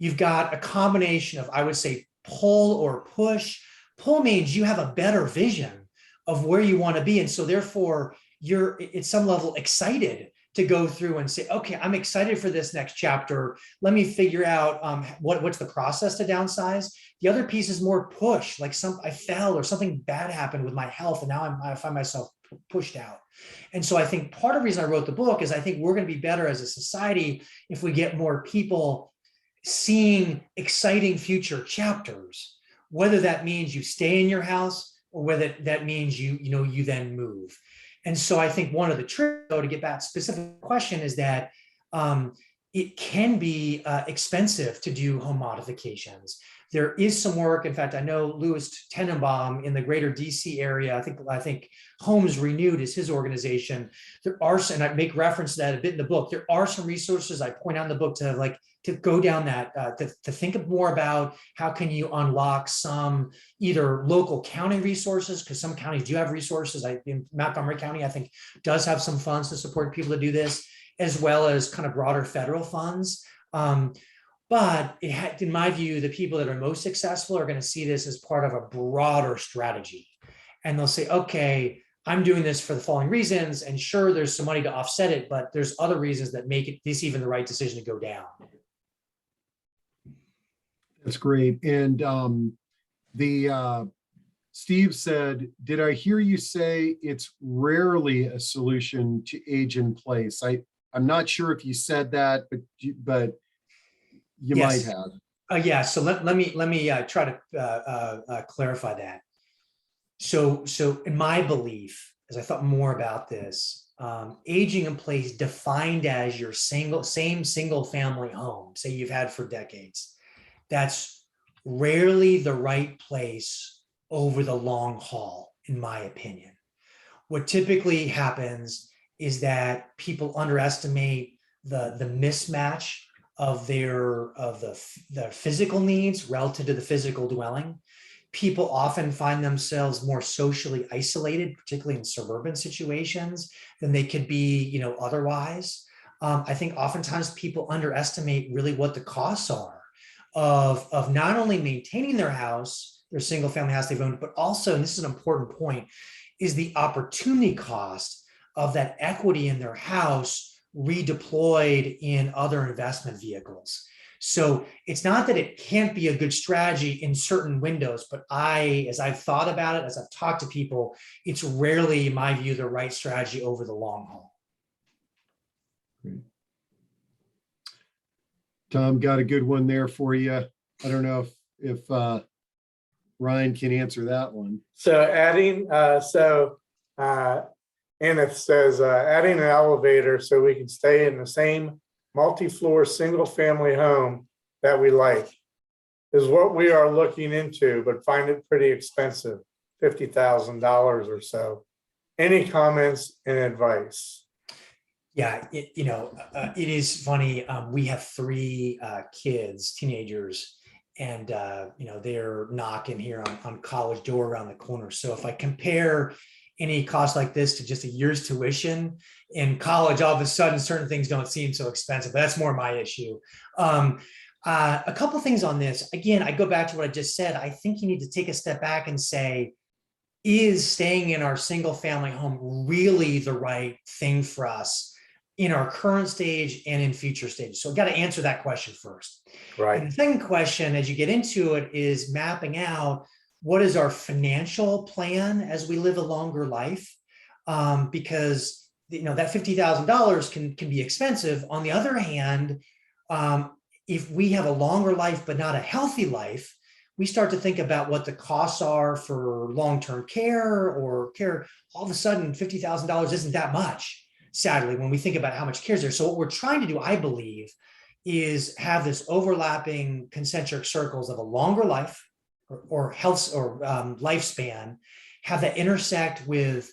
You've got a combination of, I would say, pull or push. Pull means you have a better vision of where you want to be. And so therefore you're at some level excited to go through and say, okay, I'm excited for this next chapter. Let me figure out what's the process to downsize. The other piece is more push, like I fell or something bad happened with my health, and now I find myself pushed out. And so I think part of the reason I wrote the book is I think we're going to be better as a society if we get more people seeing exciting future chapters, whether that means you stay in your house or whether that means you then move. And so I think one of the tricks, though, to get back to the specific question, is that it can be expensive to do home modifications. There is some work. In fact, I know Louis Tenenbaum in the greater DC area, I think Homes Renewed is his organization. There are, and I make reference to that a bit in the book, there are some resources I point out in the book to go down that, to think more about how can you unlock some either local county resources, because some counties do have resources. In Montgomery County, I think, does have some funds to support people to do this, as well as kind of broader federal funds. But in my view, the people that are most successful are going to see this as part of a broader strategy. And they'll say, okay, I'm doing this for the following reasons. And sure, there's some money to offset it, but there's other reasons that make this even the right decision to go down. That's great. And Steve said, did I hear you say it's rarely a solution to age in place? I'm not sure if you said that, but you Yes. might have. Yeah. So let me try to clarify that. So in my belief, as I thought more about this, aging in place defined as your same single family home, say you've had for decades, that's rarely the right place over the long haul, in my opinion. What typically happens is that people underestimate the mismatch of the physical needs relative to the physical dwelling. People often find themselves more socially isolated, particularly in suburban situations, than they could be, otherwise. I think oftentimes people underestimate really what the costs are of not only maintaining their house, their single family house they've owned, but also, and this is an important point, is the opportunity cost of that equity in their house redeployed in other investment vehicles. So it's not that it can't be a good strategy in certain windows, but as I've thought about it, as I've talked to people, it's rarely, in my view, the right strategy over the long haul. Great. Tom, got a good one there for you. I don't know if Ryan can answer that one. So and it says adding an elevator so we can stay in the same multi-floor single family home that we like is what we are looking into, but find it pretty expensive, $50,000 or so. Any comments and advice? Yeah, it is funny. We have 3 kids, teenagers, and they're knocking here on college door around the corner. So if I compare any cost like this to just a year's tuition in college, all of a sudden certain things don't seem so expensive. But that's more my issue. A couple things on this. Again, I go back to what I just said. I think you need to take a step back and say, is staying in our single family home really the right thing for us in our current stage and in future stages? So I've got to answer that question first. Right. And the second question, as you get into it, is mapping out what is our financial plan as we live a longer life, because that $50,000 can be expensive. On the other hand, if we have a longer life but not a healthy life, we start to think about what the costs are for long-term care or care. All of a sudden, $50,000 isn't that much, sadly, when we think about how much care is there. So what we're trying to do, I believe, is have this overlapping concentric circles of a longer life or health or lifespan, have that intersect with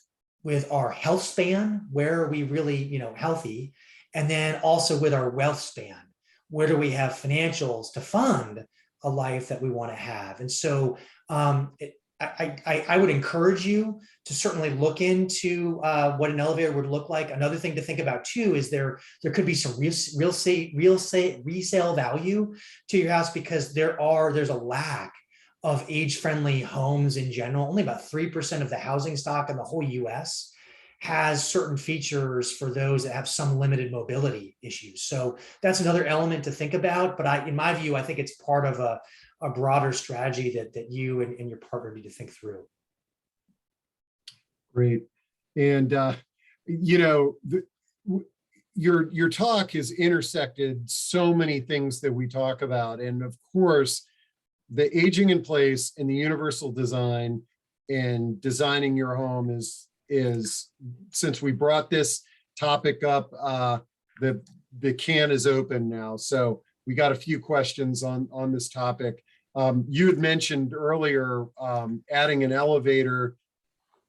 our health span, where are we really healthy, and then also with our wealth span, where do we have financials to fund a life that we want to have. And so I would encourage you to certainly look into what an elevator would look like. Another thing to think about too is there could be some resale value to your house, because there's a lack of age-friendly homes in general, only about 3% of the housing stock in the whole US has certain features for those that have some limited mobility issues. So that's another element to think about. But in my view, I think it's part of a broader strategy that you and your partner need to think through. Great. And, you know, your talk has intersected so many things that we talk about. And of course, the aging in place and the universal design and designing your home is since we brought this topic up, the can is open now. So we got a few questions on this topic. You had mentioned earlier adding an elevator,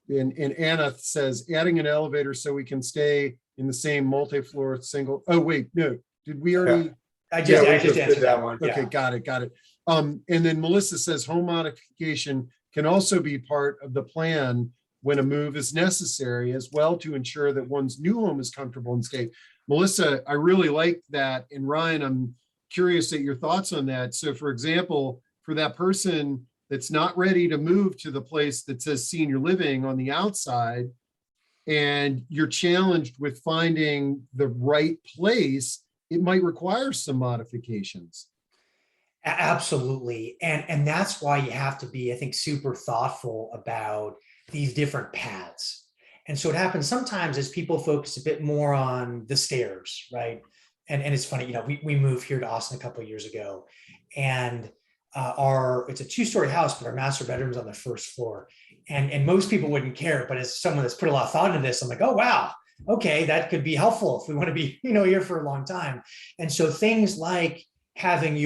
and Anna says adding an elevator so we can stay in the same multi-floor single. Oh wait, no, did we already? I just answered did that one. Okay, got it. And then Melissa says home modification can also be part of the plan when a move is necessary as well to ensure that one's new home is comfortable and safe. Melissa, I really like that. And Ryan, I'm curious at your thoughts on that. So for example, for that person that's not ready to move to the place that says senior living on the outside, and you're challenged with finding the right place, it might require some modifications. Absolutely. And that's why you have to be, I think, super thoughtful about these different paths. And so what happens sometimes is people focus a bit more on the stairs, right? And it's funny, you know, we moved here to Austin a couple of years ago, and it's a 2-story house, but our master bedroom's on the first floor. And most people wouldn't care, but as someone that's put a lot of thought into this, I'm like, oh, wow, okay, that could be helpful if we want to be, you know, here for a long time. And so things like having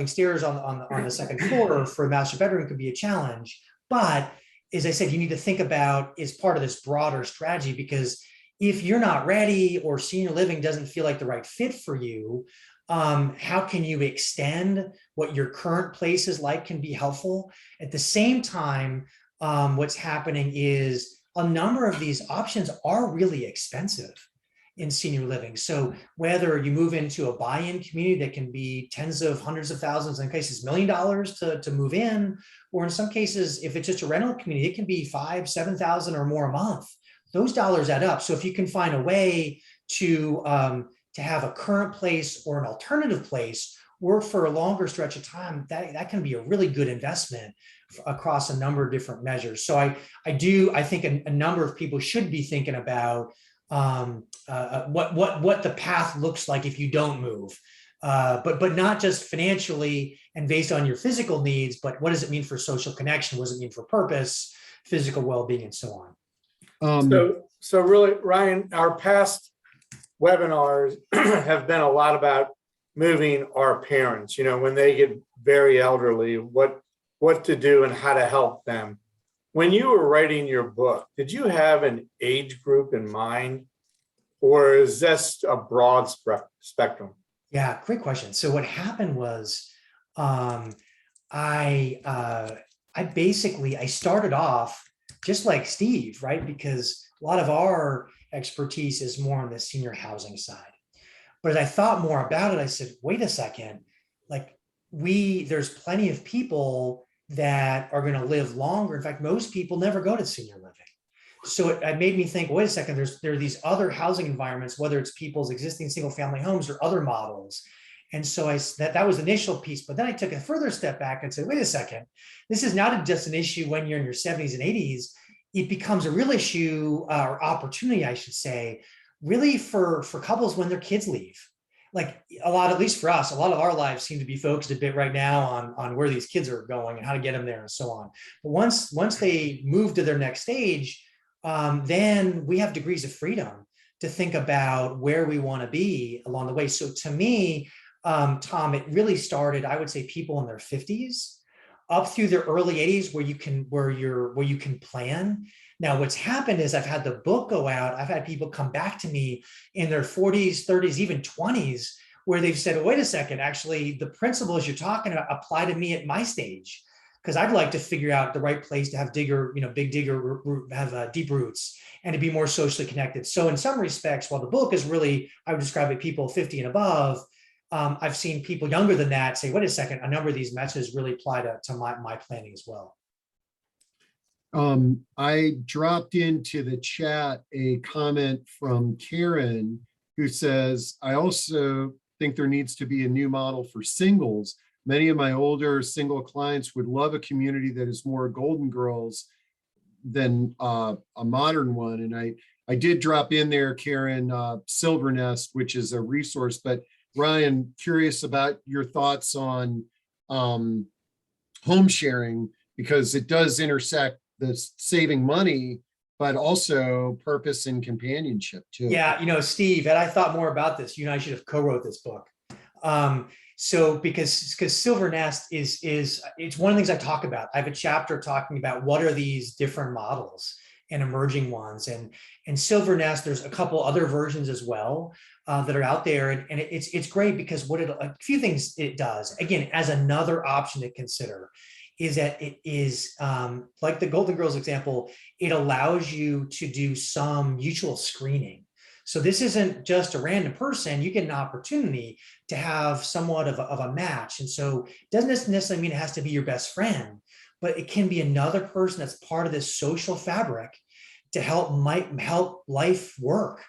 stairs on the second floor for a master bedroom could be a challenge. But as I said, you need to think about as part of this broader strategy, because if you're not ready or senior living doesn't feel like the right fit for you, how can you extend what your current place is like can be helpful. At the same time, what's happening is a number of these options are really expensive in senior living. So whether you move into a buy-in community that can be tens of hundreds of thousands, in cases $1 million to move in, or in some cases, if it's just a rental community, it can be $5,000, $7,000 or more a month. Those dollars add up. So if you can find a way to have a current place or an alternative place work for a longer stretch of time, that can be a really good investment across a number of different measures. So I think a number of people should be thinking about what the path looks like if you don't move, but not just financially and based on your physical needs, but what does it mean for social connection? What does it mean for purpose, physical well-being, and so on? So really, Ryan, our past webinars have been a lot about moving our parents, you know, when they get very elderly, what to do and how to help them. When you were writing your book, did you have an age group in mind, or is this a broad spectrum? Yeah, great question. So what happened was I started off just like Steve, right? Because a lot of our expertise is more on the senior housing side. But as I thought more about it, I said, wait a second, like there's plenty of people that are going to live longer. In fact, most people never go to senior living. So it made me think, wait a second, there are these other housing environments, whether it's people's existing single family homes or other models. And so that was the initial piece, but then I took a further step back and said, wait a second, this is not just an issue when you're in your 70s and 80s. It becomes a real issue or opportunity, I should say, really for couples when their kids leave. Like at least for us, a lot of our lives seem to be focused a bit right now on where these kids are going and how to get them there and so on. But once they move to their next stage, then we have degrees of freedom to think about where we want to be along the way. So to me, Tom, it really started, I would say, people in their 50s up through their early 80s where you can plan. Now, what's happened is I've had the book go out. I've had people come back to me in their 40s, 30s, even 20s, where they've said, wait a second, actually, the principles you're talking about apply to me at my stage, because I'd like to figure out the right place to have deep roots and to be more socially connected. So in some respects, while the book is really, I would describe it people 50 and above, I've seen people younger than that say, wait a second, a number of these messages really apply to my planning as well. I dropped into the chat a comment from Karen who says, I also think there needs to be a new model for singles. Many of my older single clients would love a community that is more Golden Girls than a modern one. And I did drop in there, Karen, Silver Nest, which is a resource. But Ryan, curious about your thoughts on home sharing, because it does intersect the saving money, but also purpose and companionship too. Yeah, Steve, and I thought more about this. You and I should have co-wrote this book. So because Silver Nest is it's one of the things I talk about. I have a chapter talking about what are these different models and emerging ones, and Silver Nest. There's a couple other versions as well that are out there, and it's great because a few things it does. Again, as another option to consider, is that it is like the Golden Girls example. It allows you to do some mutual screening. So this isn't just a random person. You get an opportunity to have somewhat of a match. And so it doesn't necessarily mean it has to be your best friend, but it can be another person that's part of this social fabric to help life work,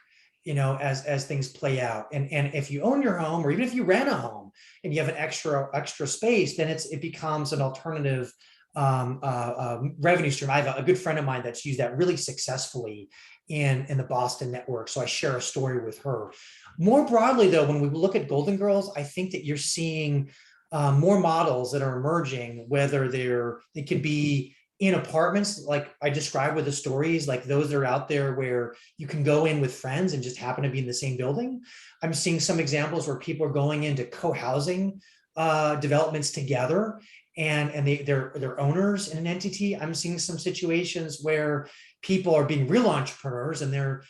as things play out. And if you own your home, or even if you rent a home and you have an extra space, then it becomes an alternative revenue stream. I have a good friend of mine that's used that really successfully in the Boston network. So I share a story with her. More broadly, though, when we look at Golden Girls, I think that you're seeing more models that are emerging, whether they could be in apartments, like I described with the stories, like those that are out there where you can go in with friends and just happen to be in the same building. I'm seeing some examples where people are going into co-housing developments together, and they're owners in an entity. I'm seeing some situations where people are being real entrepreneurs, and they're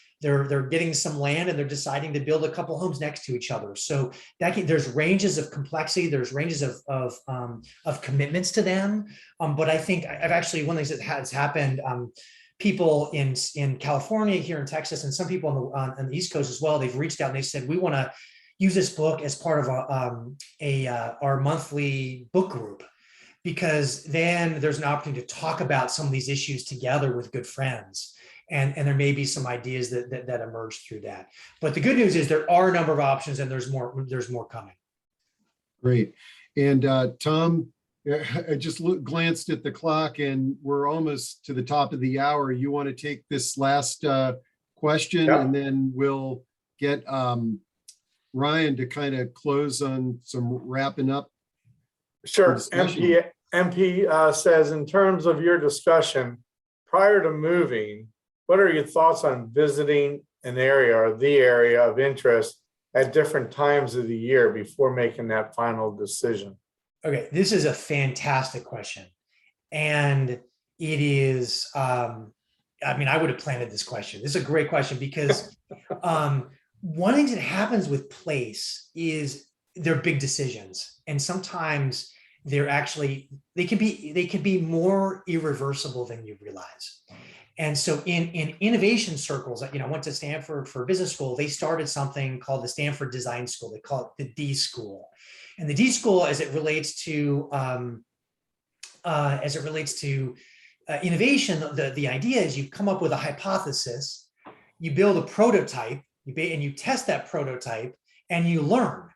getting some land and they're deciding to build a couple homes next to each other. So there's ranges of complexity, there's ranges of commitments to them. But I think I've actually, one of the things that has happened, people in California, here in Texas, and some people on the East Coast as well, they've reached out and they said, we want to use this book as part of our monthly book group, because then there's an opportunity to talk about some of these issues together with good friends. And there may be some ideas that emerge through that. But the good news is there are a number of options, and there's more coming. Great. And Tom, I just glanced at the clock and we're almost to the top of the hour. You want to take this last question, Yeah. and then we'll get Ryan to kind of close on some wrapping up. Sure. MP says, in terms of your discussion prior to moving, what are your thoughts on visiting an area or the area of interest at different times of the year before making that final decision? Okay, this is a fantastic question. And it is, I would have planted this question. This is a great question, because one thing that happens with place is they're big decisions. And sometimes they can be more irreversible than you realize. And so in innovation circles, I went to Stanford for business school. They started something called the Stanford Design School. They call it the D School. And the D School, as it relates to innovation, the idea is you come up with a hypothesis, you build a prototype, and you test that prototype, and you learn.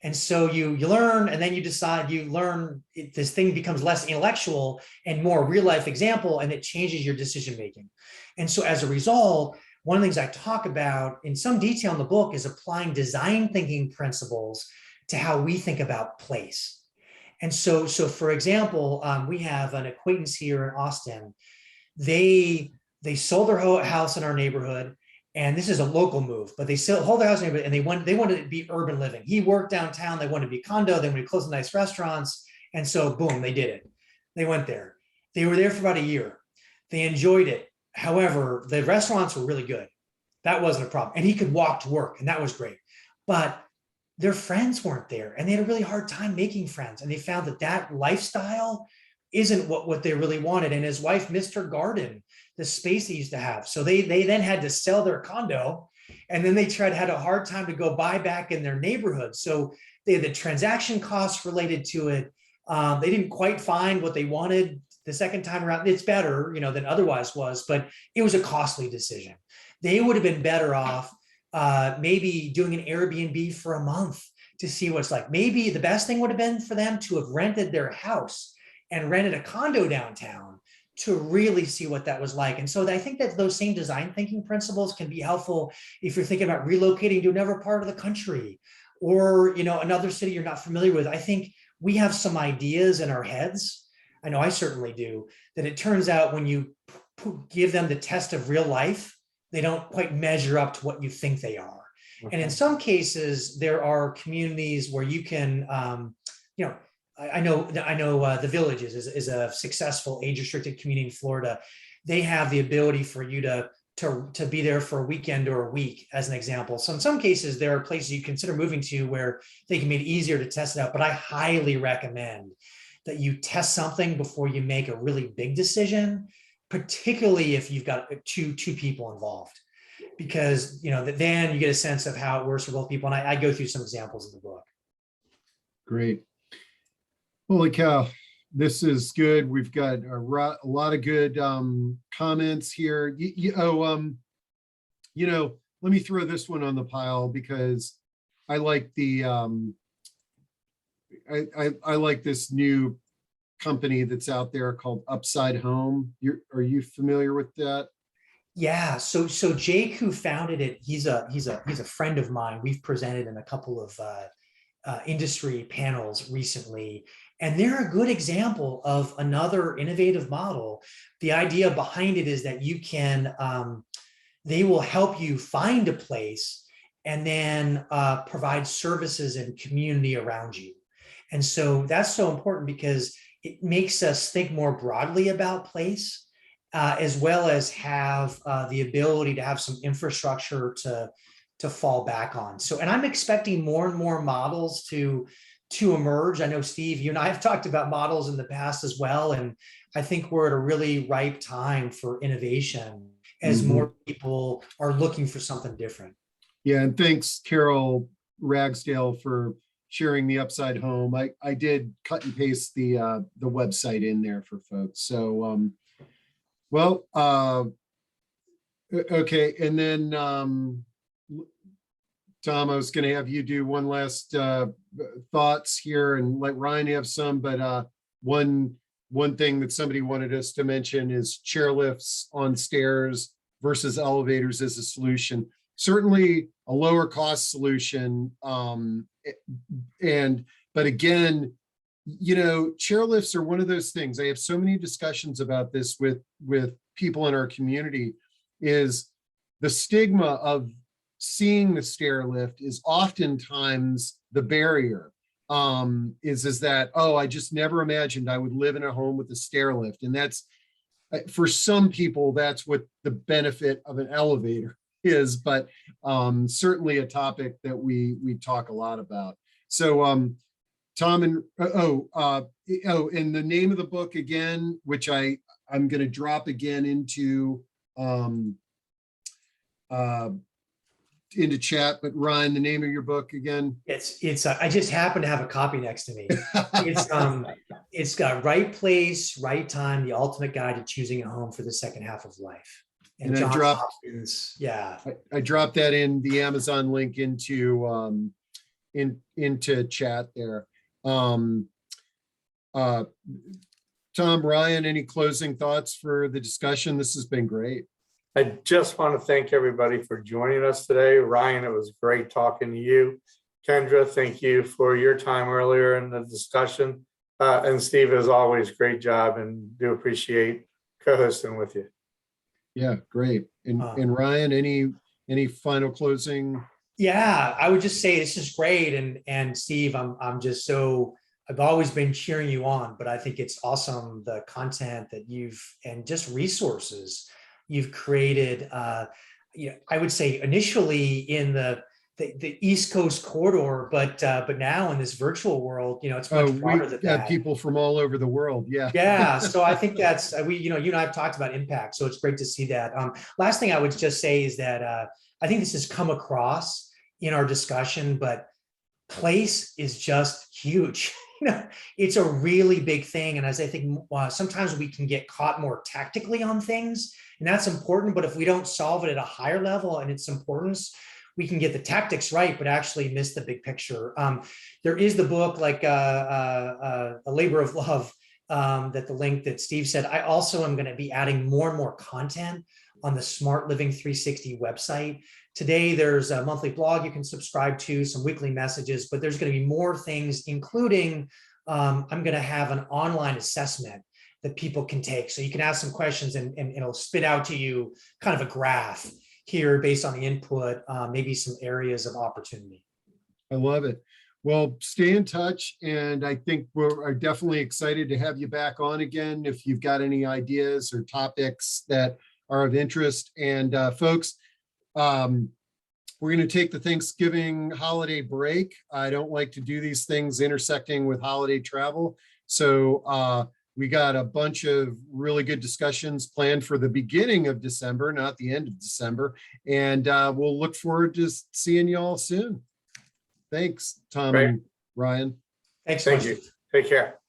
And so you learn, and then you decide, this thing becomes less intellectual and more real life example, and it changes your decision making. And so as a result, one of the things I talk about in some detail in the book is applying design thinking principles to how we think about place. And so for example, we have an acquaintance here in Austin. They sold their house in our neighborhood. And this is a local move, but they still hold their house, and they wanted it to be urban living. He worked downtown. They wanted to be condo. They wanted to close the nice restaurants. And so boom, they did it. They went there. They were there for about a year. They enjoyed it. However, the restaurants were really good. That wasn't a problem. And he could walk to work, and that was great. But their friends weren't there, and they had a really hard time making friends. And they found that lifestyle isn't what they really wanted. And his wife missed her garden, the space they used to have. So they then had to sell their condo, and then they had a hard time to go buy back in their neighborhood. So They had the transaction costs related to it. They didn't quite find what they wanted the second time around. It's better, than otherwise was, but it was a costly decision. They would have been better off maybe doing an Airbnb for a month to see what's like. Maybe the best thing would have been for them to have rented their house and rented a condo downtown to really see what that was like. And so I think that those same design thinking principles can be helpful if you're thinking about relocating to another part of the country or, another city you're not familiar with. I think we have some ideas in our heads. I know I certainly do, that it turns out when you give them the test of real life, they don't quite measure up to what you think they are. And in some cases, there are communities where you can, I know the Villages is a successful age-restricted community in Florida. They have the ability for you to be there for a weekend or a week, as an example. So in some cases, there are places you consider moving to where they can make it easier to test it out. But I highly recommend that you test something before you make a really big decision, particularly if you've got two people involved, because then you get a sense of how it works for both people. And I go through some examples in the book. Great. Holy cow, this is good. We've got a lot of good comments here. Let me throw this one on the pile because I like the I like this new company that's out there called Upside Home. Are you familiar with that? Yeah. So Jake, who founded it, he's a friend of mine. We've presented in a couple of industry panels recently, and they're a good example of another innovative model. The idea behind it is that you can, they will help you find a place and then provide services and community around you. And so that's so important because it makes us think more broadly about place, as well as have the ability to have some infrastructure to fall back on. So, and I'm expecting more and more models to emerge. I know, Steve, you and I have talked about models in the past as well. And I think we're at a really ripe time for innovation as more people are looking for something different. Yeah, and thanks, Carol Ragsdale, for sharing the Upside Home. I did cut and paste the website in there for folks. So, okay. And then, Tom, I was going to have you do one last thoughts here and let Ryan have some, but one thing that somebody wanted us to mention is chairlifts on stairs versus elevators as a solution. Certainly a lower cost solution. But again, chairlifts are one of those things. I have so many discussions about this with people in our community. Is the stigma of seeing the stair lift is oftentimes the barrier. Is that, oh, I just never imagined I would live in a home with a stair lift. And that's, for some people, that's what the benefit of an elevator is, but certainly a topic that we talk a lot about. So Tom, and and the name of the book again, which I'm going to drop again into chat, but Ryan, the name of your book again? It's I just happen to have a copy next to me. It's got Right Place, Right Time, the ultimate guide to choosing a home for the second half of life. And John Hopkins, yeah. I dropped that in the Amazon link into chat there. Tom, Ryan, any closing thoughts for the discussion? This has been great. I just want to thank everybody for joining us today. Ryan, it was great talking to you. Kendra, thank you for your time earlier in the discussion. And Steve, as always, great job, and do appreciate co-hosting with you. Yeah, great. And Ryan, any final closing? Yeah, I would just say this is great. And Steve, I've always been cheering you on, but I think it's awesome, the content that and just resources you've created. I would say initially in the East Coast corridor, but now in this virtual world, it's much broader than that. People from all over the world. Yeah. Yeah. So I think that's, you and I have talked about impact. So it's great to see that. Last thing I would just say is that I think this has come across in our discussion, but place is just huge. It's a really big thing. And as I think sometimes we can get caught more tactically on things, and that's important. But if we don't solve it at a higher level and its importance, we can get the tactics right, but actually miss the big picture. There is the book, like A Labor of Love, that the link that Steve said. I also am going to be adding more and more content on the SmartLiving 360 website. Today, there's a monthly blog you can subscribe to, some weekly messages, but there's going to be more things, including I'm going to have an online assessment that people can take. So you can ask some questions and it'll spit out to you kind of a graph here based on the input, maybe some areas of opportunity. I love it. Well, stay in touch. And I think we're definitely excited to have you back on again if you've got any ideas or topics that are of interest. And folks, we're going to take the Thanksgiving holiday break. I don't like to do these things intersecting with holiday travel. So we got a bunch of really good discussions planned for the beginning of December, not the end of December. And we'll look forward to seeing you all soon. Thanks, Tom Great. and Ryan. Thanks. Thank you. Take care.